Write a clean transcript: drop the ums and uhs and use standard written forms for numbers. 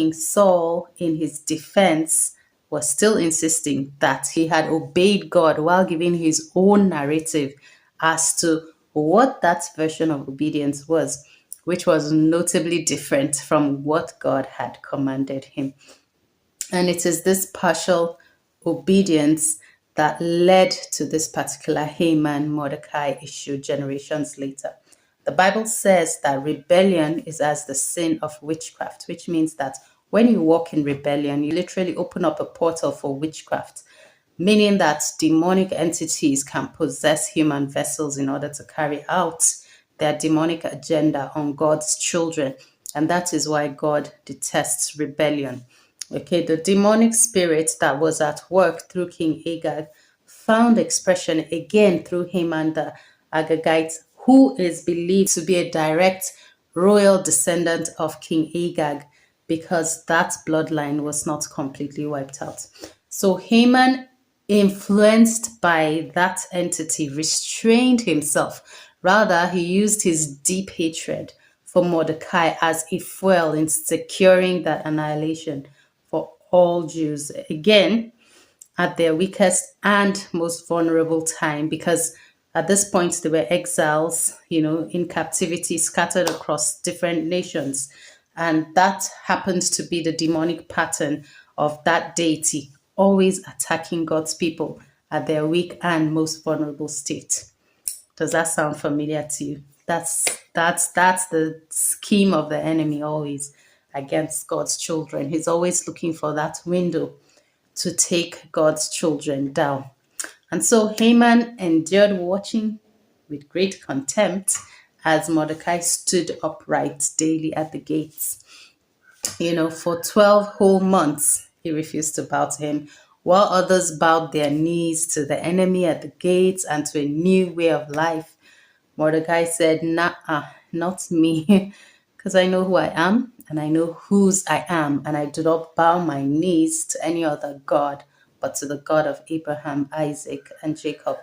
King Saul, in his defense, was still insisting that he had obeyed God while giving his own narrative as to what that version of obedience was, which was notably different from what God had commanded him. And it is this partial obedience that led to this particular Haman Mordecai issue generations later. The Bible says that rebellion is as the sin of witchcraft, which means that when you walk in rebellion, you literally open up a portal for witchcraft, meaning that demonic entities can possess human vessels in order to carry out their demonic agenda on God's children. And that is why God detests rebellion. Okay, the demonic spirit that was at work through King Agag found expression again through Haman the Agagite, who is believed to be a direct royal descendant of King Agag, because that bloodline was not completely wiped out. So Haman, influenced by that entity, restrained himself. Rather, he used his deep hatred for Mordecai as a foil in securing that annihilation for all Jews. Again, at their weakest and most vulnerable time, because at this point they were exiles, in captivity, scattered across different nations. And that happens to be the demonic pattern of that deity, always attacking God's people at their weak and most vulnerable state. Does that sound familiar to you? That's the scheme of the enemy, always against God's children. He's always looking for that window to take God's children down. And so Haman endured watching with great contempt as Mordecai stood upright daily at the gates. For 12 whole months, he refused to bow to him, while others bowed their knees to the enemy at the gates and to a new way of life. Mordecai said, nah, not me, because I know who I am and I know whose I am, and I do not bow my knees to any other God, but to the God of Abraham, Isaac, and Jacob.